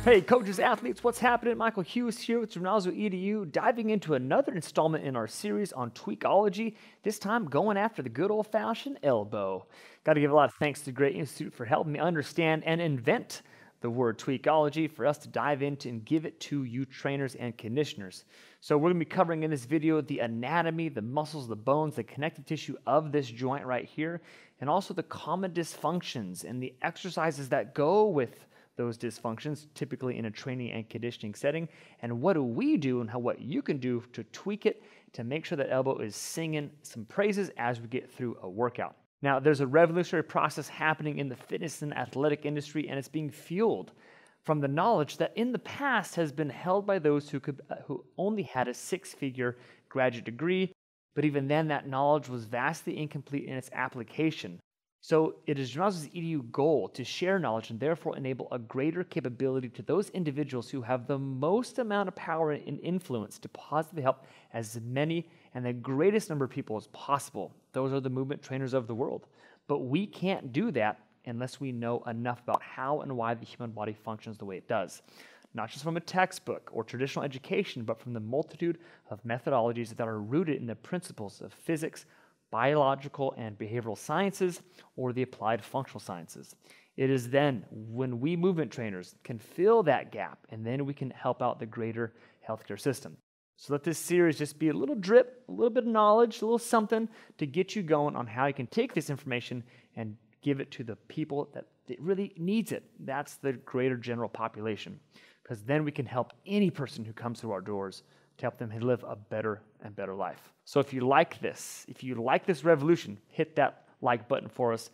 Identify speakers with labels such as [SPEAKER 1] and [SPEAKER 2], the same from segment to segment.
[SPEAKER 1] Hey coaches, athletes, what's happening? Michael Hughes here with Gymnazo EDU, diving into another installment in our series on Tweakology, this time going after the good old-fashioned elbow. Got to give a lot of thanks to the Great Institute for helping me understand and invent the word Tweakology for us to dive into and give it to you trainers and conditioners. So we're going to be covering in this video the anatomy, the muscles, the bones, the connective tissue of this joint right here, and also the common dysfunctions and the exercises that go with those dysfunctions, typically in a training and conditioning setting, and what do we do and what you can do to tweak it to make sure that elbow is singing some praises as we get through a workout. Now, there's a revolutionary process happening in the fitness and athletic industry, and it's being fueled from the knowledge that in the past has been held by those who only had a six-figure graduate degree, but even then that knowledge was vastly incomplete in its application. So it is Gymnazo's EDU goal to share knowledge and therefore enable a greater capability to those individuals who have the most amount of power and influence to positively help as many and the greatest number of people as possible. Those are the movement trainers of the world. But we can't do that unless we know enough about how and why the human body functions the way it does. Not just from a textbook or traditional education, but from the multitude of methodologies that are rooted in the principles of physics, biological and behavioral sciences, or the applied functional sciences. It is then when we movement trainers can fill that gap, and then we can help out the greater healthcare system. So let this series just be a little drip, a little bit of knowledge, a little something to get you going on how you can take this information and give it to the people that really needs it. That's the greater general population, because then we can help any person who comes through our doors to help them live a better and better life. So if you like this revolution, hit that like button for us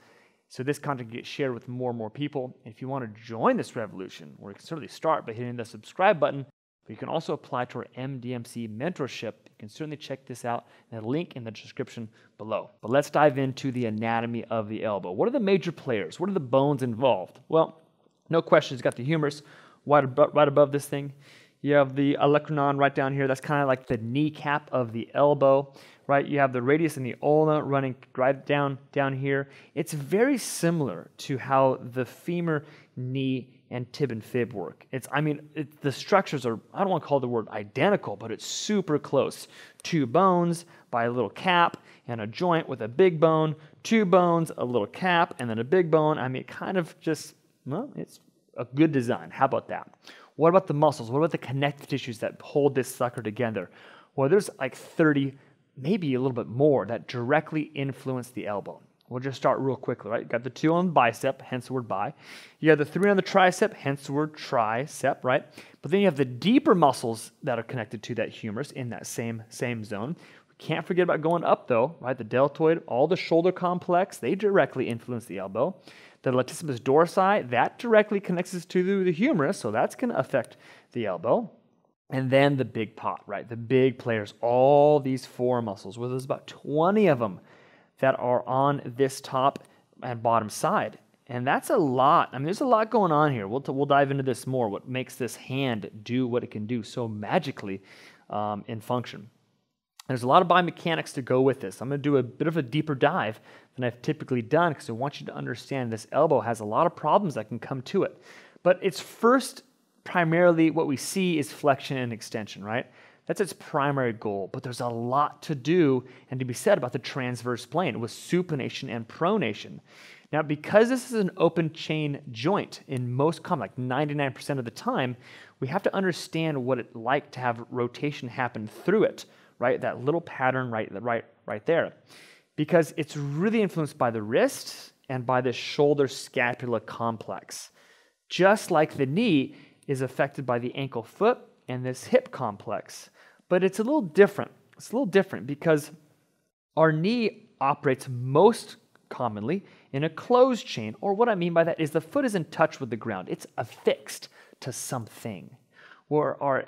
[SPEAKER 1] so this content gets shared with more and more people. And if you want to join this revolution, or you can certainly start by hitting the subscribe button, but you can also apply to our MDMC mentorship. You can certainly check this out in the link in the description below. But let's dive into the anatomy of the elbow. What are the major players? What are the bones involved? Well, no question, it's got the humerus right above this thing. You have the olecranon right down here. That's kind of like the kneecap of the elbow, right? You have the radius and the ulna running right down here. It's very similar to how the femur, knee, and tib and fib work. The structures are, I don't want to call the word identical, but it's super close. Two bones by a little cap and a joint with a big bone, two bones, a little cap, and then a big bone. It's a good design. How about that? What about the muscles? What about the connective tissues that hold this sucker together? Well, there's like 30, maybe a little bit more, that directly influence the elbow. We'll just start real quickly, right? You got the 2 on the bicep, hence the word bi. You have the 3 on the tricep, hence the word tricep, right? But then you have the deeper muscles that are connected to that humerus in that same zone. We can't forget about going up though, right? The deltoid, all the shoulder complex, they directly influence the elbow. The latissimus dorsi, that directly connects us to the humerus, so that's going to affect the elbow. And then the big pot, right? The big players, all these 4 muscles, well, there's about 20 of them that are on this top and bottom side. And that's a lot. There's a lot going on here. We'll dive into this more, what makes this hand do what it can do so magically in function. There's a lot of biomechanics to go with this. I'm going to do a bit of a deeper dive than I've typically done because I want you to understand this elbow has a lot of problems that can come to it. But it's first, primarily what we see is flexion and extension, right? That's its primary goal. But there's a lot to do and to be said about the transverse plane with supination and pronation. Now, because this is an open chain joint in most common, like 99% of the time, we have to understand what it's like to have rotation happen through it. Right, that little pattern right there, because it's really influenced by the wrist and by the shoulder scapula complex, just like the knee is affected by the ankle foot and this hip complex. But it's a little different. It's a little different because our knee operates most commonly in a closed chain, or what I mean by that is the foot is in touch with the ground. It's affixed to something. Or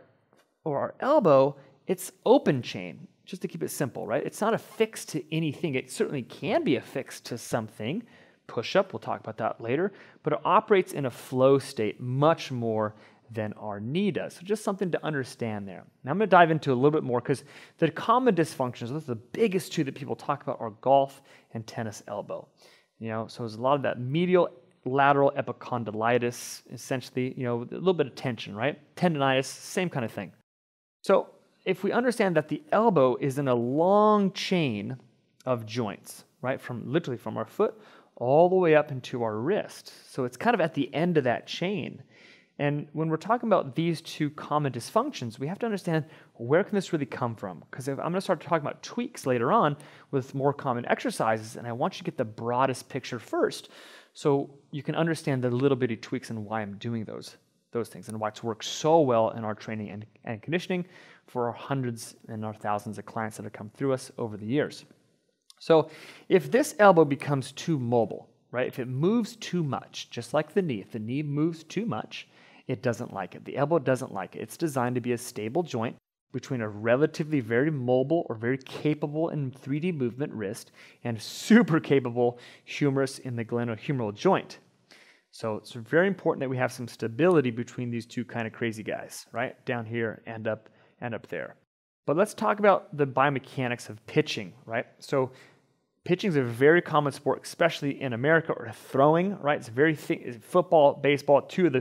[SPEAKER 1] our elbow, it's open chain, just to keep it simple, right? It's not affixed to anything. It certainly can be affixed to something. Push-up, we'll talk about that later, but it operates in a flow state much more than our knee does. So just something to understand there. Now I'm going to dive into a little bit more because the common dysfunctions, those are the biggest 2 that people talk about, are golf and tennis elbow. So there's a lot of that medial lateral epicondylitis, essentially, a little bit of tension, right? Tendonitis, same kind of thing. So if we understand that the elbow is in a long chain of joints, right, literally from our foot all the way up into our wrist. So it's kind of at the end of that chain. And when we're talking about these two common dysfunctions, we have to understand where can this really come from? Because I'm going to start talking about tweaks later on with more common exercises, and I want you to get the broadest picture first so you can understand the little bitty tweaks and why I'm doing those things and why it's worked so well in our training and conditioning for our hundreds and our thousands of clients that have come through us over the years. So if this elbow becomes too mobile, right, if it moves too much, just like the knee, if the knee moves too much, it doesn't like it. The elbow doesn't like it. It's designed to be a stable joint between a relatively very mobile or very capable in 3D movement wrist and super capable humerus in the glenohumeral joint. So it's very important that we have some stability between these two kind of crazy guys, right? Down here and up there. But let's talk about the biomechanics of pitching, right? So pitching is a very common sport, especially in America, or throwing, right? It's very football, baseball, two of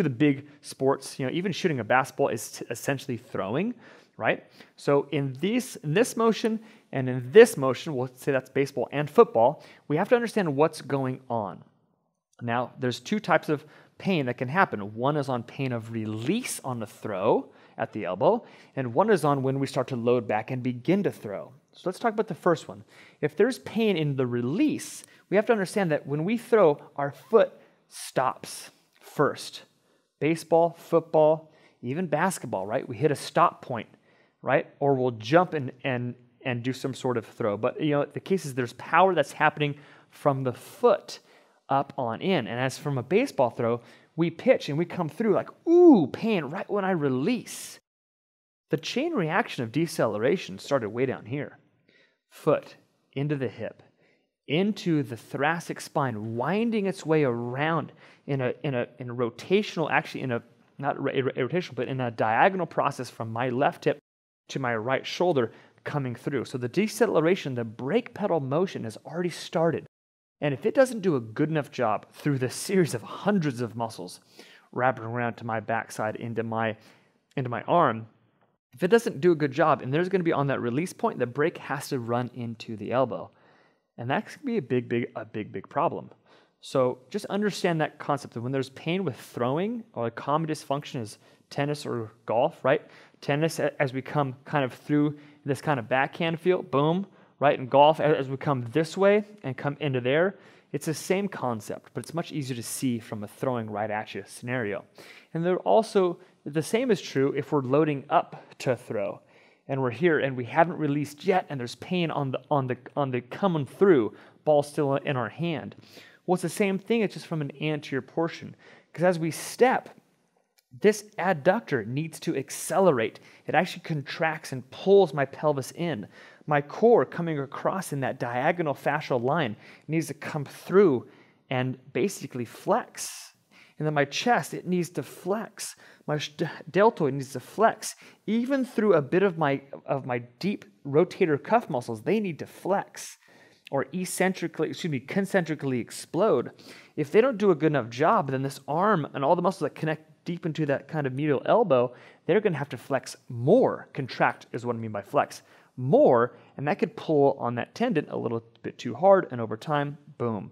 [SPEAKER 1] the big sports. Even shooting a basketball is essentially throwing, right? So in this motion and in this motion, we'll say that's baseball and football, we have to understand what's going on. Now, there's two types of pain that can happen. One is on pain of release on the throw at the elbow, and one is on when we start to load back and begin to throw. So let's talk about the first one. If there's pain in the release, we have to understand that when we throw, our foot stops first. Baseball, football, even basketball, right? We hit a stop point, right? Or we'll jump and do some sort of throw. But the case is there's power that's happening from the foot up on in. And as from a baseball throw, we pitch and we come through like, ooh, pain right when I release. The chain reaction of deceleration started way down here. Foot into the hip, into the thoracic spine, winding its way around in a rotational, actually not rotational, but in a diagonal process from my left hip to my right shoulder coming through. So the deceleration, the brake pedal motion has already started. And if it doesn't do a good enough job through the series of hundreds of muscles wrapping around to my backside into my arm, if it doesn't do a good job and there's going to be on that release point, the brake has to run into the elbow. And that could be a big problem. So just understand that concept that when there's pain with throwing, or a common dysfunction is tennis or golf, right? Tennis, as we come kind of through this kind of backhand feel, boom, right? And golf, as we come this way and come into there, it's the same concept, but it's much easier to see from a throwing right at you scenario. And they're also, the same is true if we're loading up to throw and we're here and we haven't released yet and there's pain on the coming through, ball still in our hand. Well, it's the same thing, it's just from an anterior portion. Because as we step, this adductor needs to accelerate. It actually contracts and pulls my pelvis in. My core coming across in that diagonal fascial line needs to come through and basically flex. And then my chest, it needs to flex. My deltoid needs to flex. Even through a bit of my deep rotator cuff muscles, they need to flex or concentrically explode. If they don't do a good enough job, then this arm and all the muscles that connect deep into that kind of medial elbow, they're going to have to flex more. Contract is what I mean by flex. More, and that could pull on that tendon a little bit too hard, and over time, boom,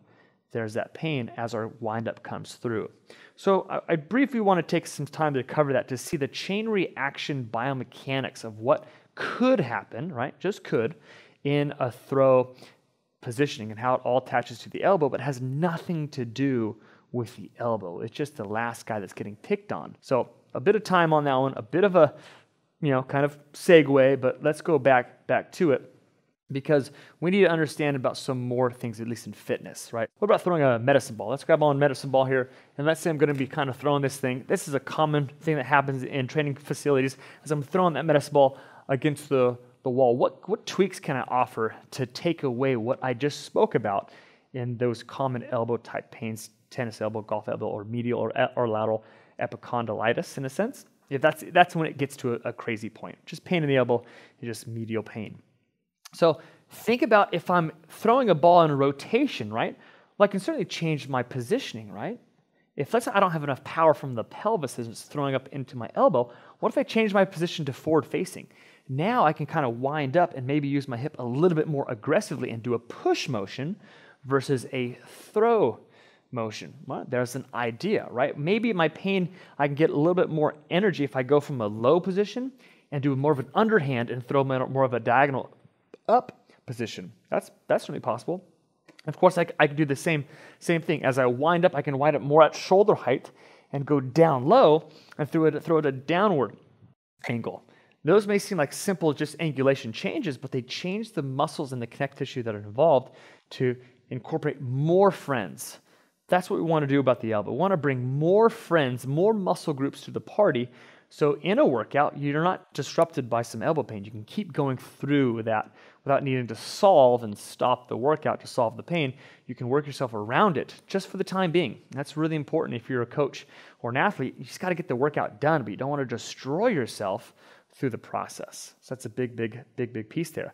[SPEAKER 1] there's that pain as our windup comes through. So I briefly want to take some time to cover that, to see the chain reaction biomechanics of what could happen, right, just could, in a throw positioning and how it all attaches to the elbow, but has nothing to do with the elbow. It's just the last guy that's getting picked on. So a bit of time on that one, a bit of a kind of segue, but let's go back to it, because we need to understand about some more things, at least in fitness, right? What about throwing a medicine ball? Let's grab on medicine ball here, and let's say I'm going to be kind of throwing this thing. This is a common thing that happens in training facilities, as I'm throwing that medicine ball against the wall. What tweaks can I offer to take away what I just spoke about in those common elbow type pains, tennis elbow, golf elbow, or medial or lateral epicondylitis in a sense? If that's when it gets to a crazy point. Just pain in the elbow is just medial pain. So think about if I'm throwing a ball in rotation, right? Well, I can certainly change my positioning, right? If let's say I don't have enough power from the pelvis as it's throwing up into my elbow, what if I change my position to forward facing? Now I can kind of wind up and maybe use my hip a little bit more aggressively and do a push motion versus a throw motion. Well, there's an idea, right? Maybe my pain, I can get a little bit more energy if I go from a low position and do more of an underhand and throw more of a diagonal up position. That's certainly possible. Of course, I can do the same thing. As I wind up, I can wind up more at shoulder height and go down low and throw it a downward angle. Those may seem like simple just angulation changes, but they change the muscles and the connective tissue that are involved to incorporate more friends. That's what we want to do about the elbow. We want to bring more friends, more muscle groups to the party. So in a workout, you're not disrupted by some elbow pain. You can keep going through that without needing to solve and stop the workout to solve the pain. You can work yourself around it just for the time being. That's really important if you're a coach or an athlete. You just got to get the workout done, but you don't want to destroy yourself through the process. So that's a big piece there.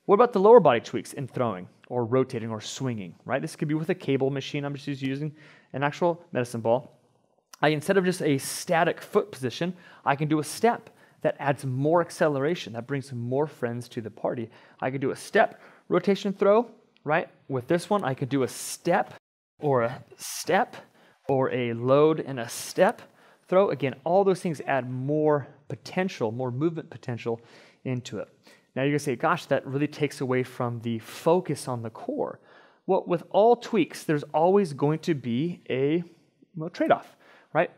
[SPEAKER 1] What about the lower body tweaks in throwing or rotating or swinging, right? This could be with a cable machine. I'm just using an actual medicine ball. Instead of just a static foot position, I can do a step that adds more acceleration, that brings more friends to the party. I can do a step rotation throw, right? With this one, I could do a step or a load and a step throw. Again, all those things add more potential, more movement potential into it. Now you're going to say, gosh, that really takes away from the focus on the core. Well, with all tweaks, there's always going to be a trade-off, right?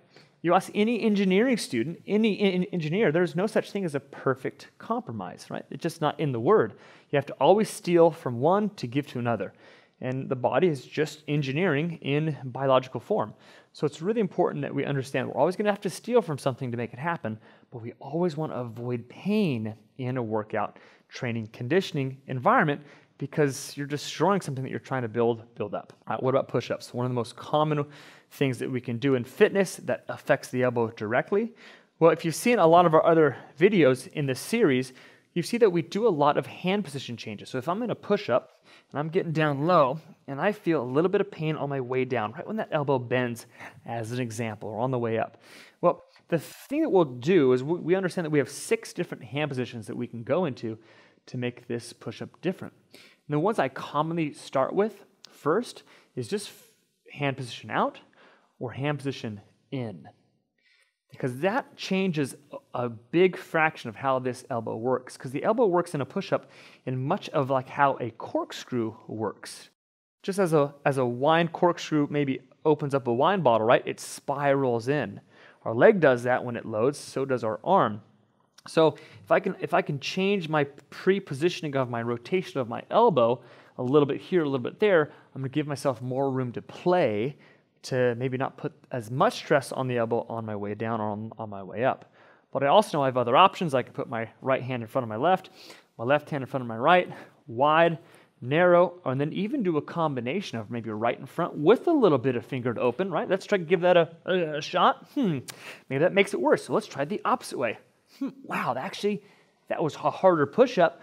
[SPEAKER 1] You ask any engineering student, any engineer, there's no such thing as a perfect compromise, right? It's just not in the word. You have to always steal from one to give to another. And the body is just engineering in biological form. So it's really important that we understand we're always going to have to steal from something to make it happen, but we always want to avoid pain in a workout, training, conditioning environment because you're destroying something that you're trying to build up. What about push-ups? One of the most common things that we can do in fitness that affects the elbow directly. Well, if you've seen a lot of our other videos in this series, you see that we do a lot of hand position changes. So if I'm in a push-up and I'm getting down low and I feel a little bit of pain on my way down, right when that elbow bends, as an example, or on the way up. Well, the thing that we'll do is we understand that we have 6 different hand positions that we can go into to make this push-up different. And the ones I commonly start with first is just hand position out or hand position in, because that changes a big fraction of how this elbow works, because the elbow works in a push-up in much of like how a corkscrew works. Just as a wine corkscrew maybe opens up a wine bottle, right? It spirals in. Our leg does that when it loads, so does our arm. So if I can change my pre-positioning of my rotation of my elbow a little bit here, a little bit there, I'm going to give myself more room to play to maybe not put as much stress on the elbow on my way down or on my way up. But I also know I have other options. I can put my right hand in front of my left hand in front of my right, wide, narrow, and then even do a combination of maybe right in front with a little bit of fingered open, right? Let's try to give that a shot. Maybe that makes it worse. So let's try the opposite way. Wow, that was a harder push-up,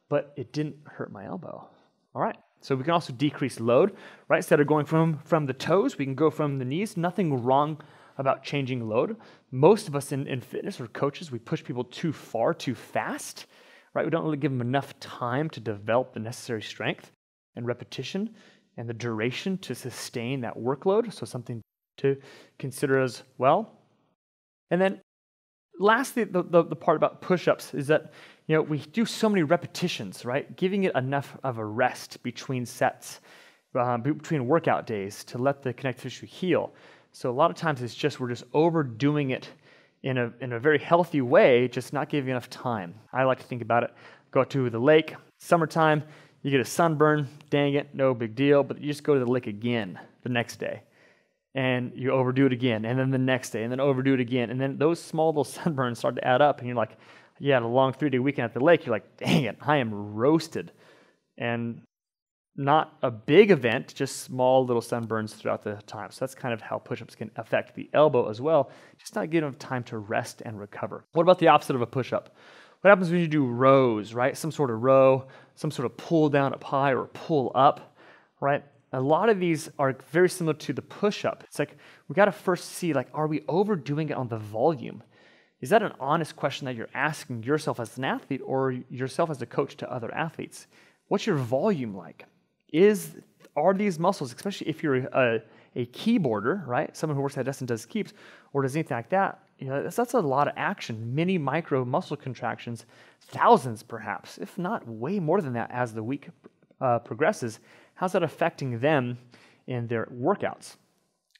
[SPEAKER 1] but it didn't hurt my elbow. All right. So we can also decrease load, right? Instead of going from the toes, we can go from the knees. Nothing wrong about changing load. Most of us in fitness or coaches, we push people too far, too fast, right? We don't really give them enough time to develop the necessary strength and repetition and the duration to sustain that workload. So something to consider as well. And then lastly, the part about push-ups is that we do so many repetitions, right? Giving it enough of a rest between sets, between workout days to let the connective tissue heal. So a lot of times we're just overdoing it in a very healthy way, just not giving enough time. I like to think about it. Go to the lake, summertime, you get a sunburn, dang it, no big deal, but you just go to the lake again the next day. And you overdo it again, and then the next day, and then overdo it again. And then those small little sunburns start to add up, and you're like, you had a long 3-day weekend at the lake, you're like, dang it, I am roasted. And not a big event, just small little sunburns throughout the time. So that's kind of how push-ups can affect the elbow as well, just not giving them time to rest and recover. What about the opposite of a push-up? What happens when you do rows, right? Some sort of row, some sort of pull down up high or pull up, right? a lot of these are very similar to the push-up. It's like we got to first see, like, are we overdoing it on the volume? Is that an honest question that you're asking yourself as an athlete or yourself as a coach to other athletes? What's your volume like? Are these muscles, especially if you're a keyboarder, right? Someone who works at desk and does keeps or does anything like that, that's a lot of action, many micro muscle contractions, thousands perhaps, if not way more than that as the week progresses. How's that affecting them in their workouts?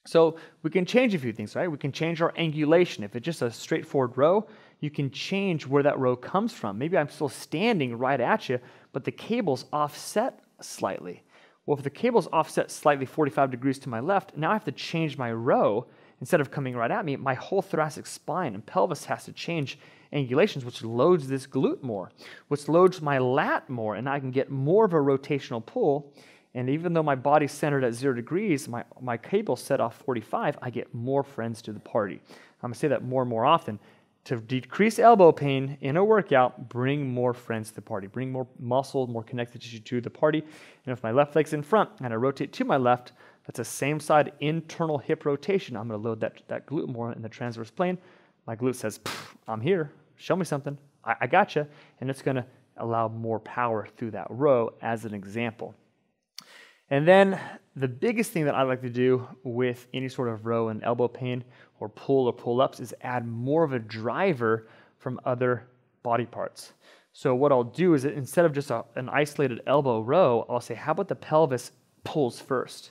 [SPEAKER 1] So we can change a few things, right? We can change our angulation. If it's just a straightforward row, you can change where that row comes from. Maybe I'm still standing right at you, but the cable's offset slightly. Well, if the cable's offset slightly 45 degrees to my left, now I have to change my row. Instead of coming right at me, my whole thoracic spine and pelvis has to change angulations, which loads this glute more, which loads my lat more, and I can get more of a rotational pull. And even though my body's centered at 0 degrees, my cable's set off 45, I get more friends to the party. I'm going to say that more and more often. To decrease elbow pain in a workout, bring more friends to the party. Bring more muscle, more connective tissue to the party. And if my left leg's in front and I rotate to my left, that's the same side internal hip rotation. I'm going to load that glute more in the transverse plane. My glute says, I'm here. Show me something. I gotcha. And it's going to allow more power through that row as an example. And then the biggest thing that I like to do with any sort of row and elbow pain or pull-ups is add more of a driver from other body parts. So what I'll do is instead of just an isolated elbow row, I'll say, how about the pelvis pulls first,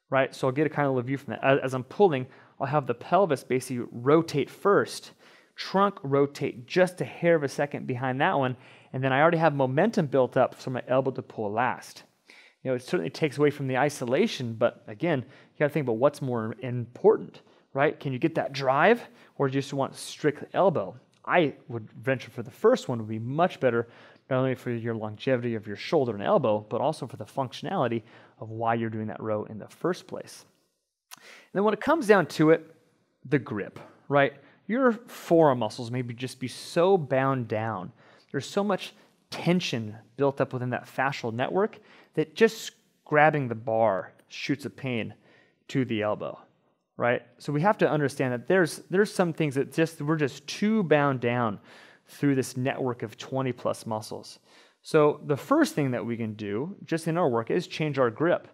[SPEAKER 1] right? So I'll get a kind of view from that. As I'm pulling, I'll have the pelvis basically rotate first, trunk rotate just a hair of a second behind that one, and then I already have momentum built up for my elbow to pull last. It certainly takes away from the isolation, but again, you got to think about what's more important, right? Can you get that drive, or do you just want strict elbow? I would venture for the first one would be much better, not only for your longevity of your shoulder and elbow, but also for the functionality of why you're doing that row in the first place. And then when it comes down to it, the grip, right? Your forearm muscles maybe just be so bound down. There's so much tension built up within that fascial network that just grabbing the bar shoots a pain to the elbow, right? So we have to understand that there's some things that we're just too bound down through this network of 20 plus muscles. So the first thing that we can do just in our work is change our grip.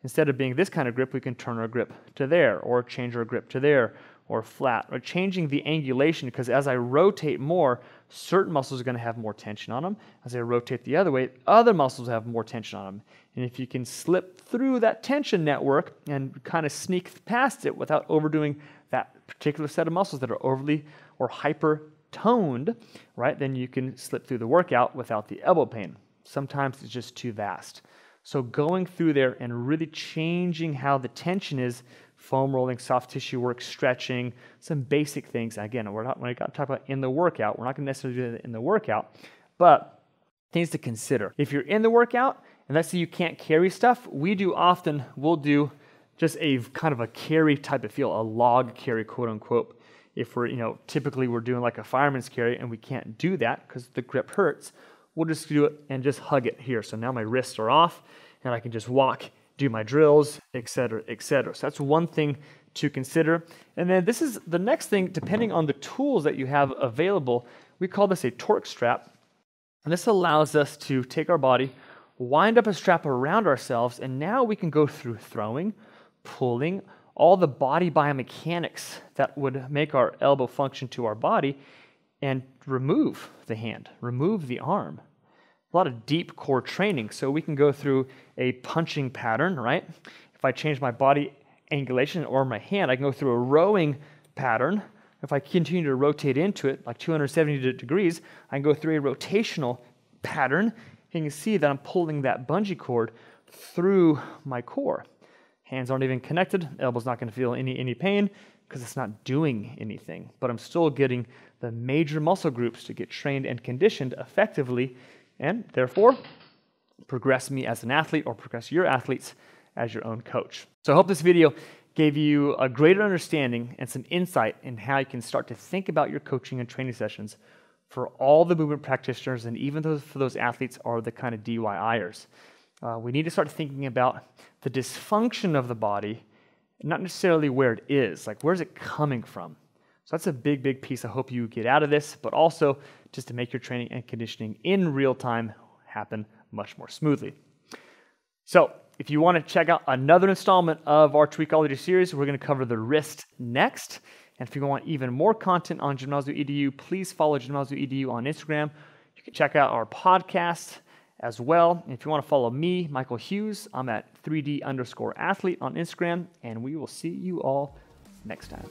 [SPEAKER 1] Instead of being this kind of grip, we can turn our grip to there, or change our grip to there, or flat, or changing the angulation, because as I rotate more, certain muscles are going to have more tension on them. As I rotate the other way, other muscles have more tension on them. And if you can slip through that tension network and kind of sneak past it without overdoing that particular set of muscles that are overly or hyper toned, right, then you can slip through the workout without the elbow pain. Sometimes it's just too vast. So going through there and really changing how the tension is, foam rolling, soft tissue work, stretching, some basic things. Again, when I talk about in the workout, we're not going to necessarily do that in the workout, but things to consider. If you're in the workout, and let's say you can't carry stuff, we'll do just a kind of a carry type of feel, a log carry, quote unquote. If typically we're doing like a fireman's carry and we can't do that because the grip hurts, we'll just do it and just hug it here. So now my wrists are off and I can just walk, do my drills, etc., etc. So that's one thing to consider. And then this is the next thing, depending on the tools that you have available, we call this a torque strap. And this allows us to take our body, wind up a strap around ourselves, and now we can go through throwing, pulling, all the body biomechanics that would make our elbow function to our body, and remove the hand, remove the arm. A lot of deep core training. So we can go through a punching pattern, right? If I change my body angulation or my hand, I can go through a rowing pattern. If I continue to rotate into it, like 270 degrees, I can go through a rotational pattern. And you can see that I'm pulling that bungee cord through my core. Hands aren't even connected. Elbow's not going to feel any pain because it's not doing anything. But I'm still getting the major muscle groups to get trained and conditioned effectively, and therefore progress me as an athlete or progress your athletes as your own coach. So I hope this video gave you a greater understanding and some insight in how you can start to think about your coaching and training sessions for all the movement practitioners, and even for those athletes are the kind of DIYers. We need to start thinking about the dysfunction of the body, not necessarily where it is, like where's it coming from? So that's a big, big piece I hope you get out of this, but also just to make your training and conditioning in real time happen much more smoothly. So if you want to check out another installment of our Tweakology series, we're going to cover the wrist next. And if you want even more content on Gymnazo EDU, please follow Gymnazo EDU on Instagram. You can check out our podcast as well. And if you want to follow me, Michael Hughes, I'm at 3D_athlete on Instagram, and we will see you all next time.